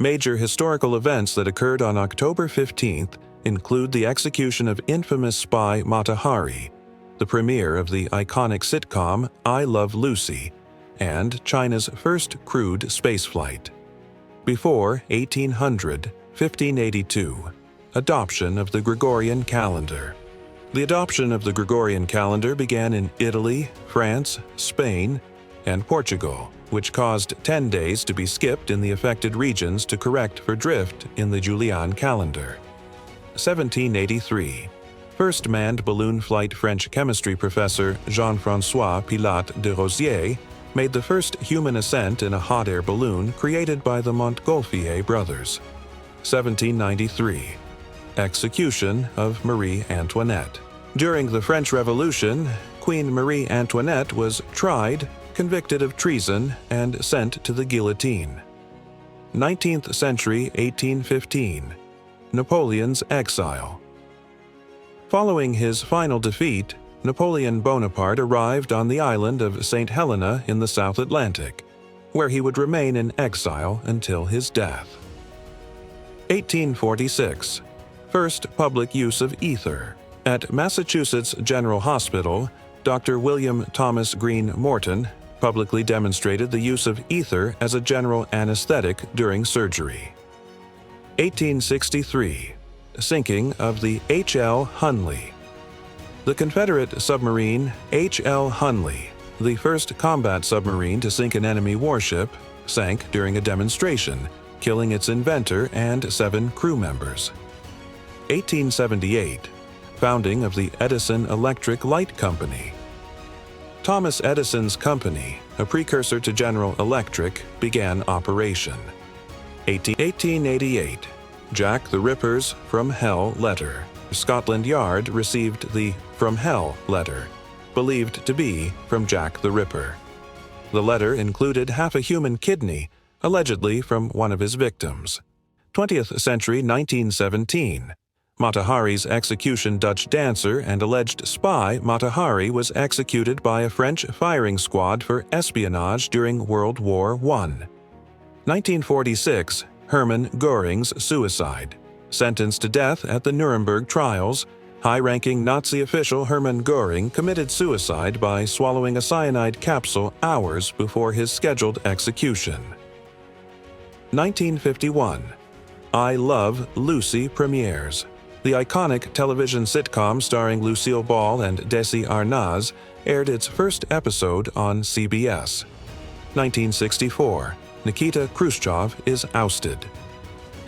Major historical events that occurred on October 15th include the execution of infamous spy Mata Hari, the premiere of the iconic sitcom I Love Lucy, and China's first crewed spaceflight. Before 1800, 1582, adoption of the Gregorian calendar. The adoption of the Gregorian calendar began in Italy, France, Spain, and Portugal, which caused 10 days to be skipped in the affected regions to correct for drift in the Julian calendar. 1783. First manned balloon flight. French chemistry professor Jean-François Pilote de Rosier made the first human ascent in a hot air balloon created by the Montgolfier brothers. 1793. Execution of Marie Antoinette. During the French Revolution, Queen Marie Antoinette was tried, convicted of treason, and sent to the guillotine. 19th century, 1815. Napoleon's exile. Following his final defeat, Napoleon Bonaparte arrived on the island of St. Helena in the South Atlantic, where he would remain in exile until his death. 1846. First public use of ether. At Massachusetts General Hospital, Dr. William Thomas Green Morton publicly demonstrated the use of ether as a general anesthetic during surgery. 1863. Sinking of the H.L. Hunley. The Confederate submarine H.L. Hunley, the first combat submarine to sink an enemy warship, sank during a demonstration, killing its inventor and 7 crew members. 1878. Founding of the Edison Electric Light Company. Thomas Edison's company, a precursor to General Electric, began operation. 1888. Jack the Ripper's From Hell letter. Scotland Yard received the From Hell letter, believed to be from Jack the Ripper. The letter included half a human kidney, allegedly from one of his victims. 20th century, 1917. Mata Hari's execution. Dutch dancer and alleged spy Mata Hari was executed by a French firing squad for espionage during World War I. 1946. Hermann Göring's suicide. Sentenced to death at the Nuremberg trials, high-ranking Nazi official Hermann Göring committed suicide by swallowing a cyanide capsule hours before his scheduled execution. 1951. I Love Lucy premieres. The iconic television sitcom starring Lucille Ball and Desi Arnaz aired its first episode on CBS. 1964. Nikita Khrushchev is ousted.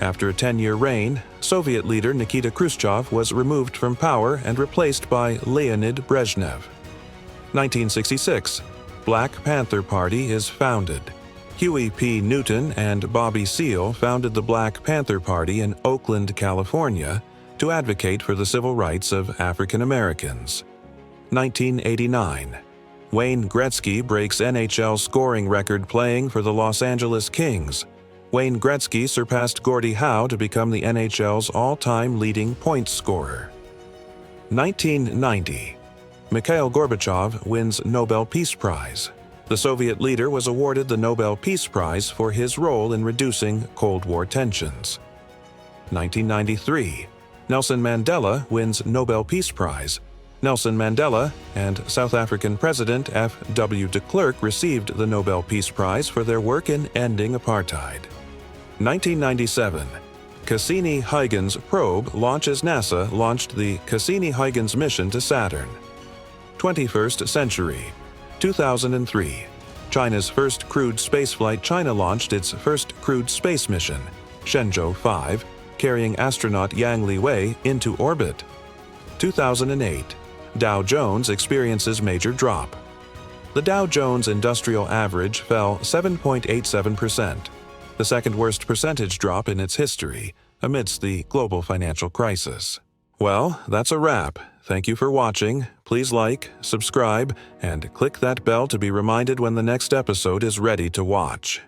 After a 10-year reign, Soviet leader Nikita Khrushchev was removed from power and replaced by Leonid Brezhnev. 1966. Black Panther Party is founded. Huey P. Newton and Bobby Seale founded the Black Panther Party in Oakland, California, to advocate for the civil rights of African Americans. 1989. Wayne Gretzky breaks NHL scoring record playing for the Los Angeles Kings. Wayne Gretzky surpassed Gordie Howe to become the NHL's all-time leading points scorer. 1990. Mikhail Gorbachev wins Nobel Peace Prize. The Soviet leader was awarded the Nobel Peace Prize for his role in reducing Cold War tensions. 1993. Nelson Mandela wins Nobel Peace Prize. Nelson Mandela and South African President F.W. de Klerk received the Nobel Peace Prize for their work in ending apartheid. 1997. Cassini-Huygens probe launches. NASA launched the Cassini-Huygens mission to Saturn. 21st century. 2003. China's first crewed spaceflight. China launched its first crewed space mission, Shenzhou 5, carrying astronaut Yang Liwei into orbit. 2008. Dow Jones experiences major drop. The Dow Jones Industrial Average fell 7.87%, the second worst percentage drop in its history amidst the global financial crisis. Well, that's a wrap. Thank you for watching. Please like, subscribe, and click that bell to be reminded when the next episode is ready to watch.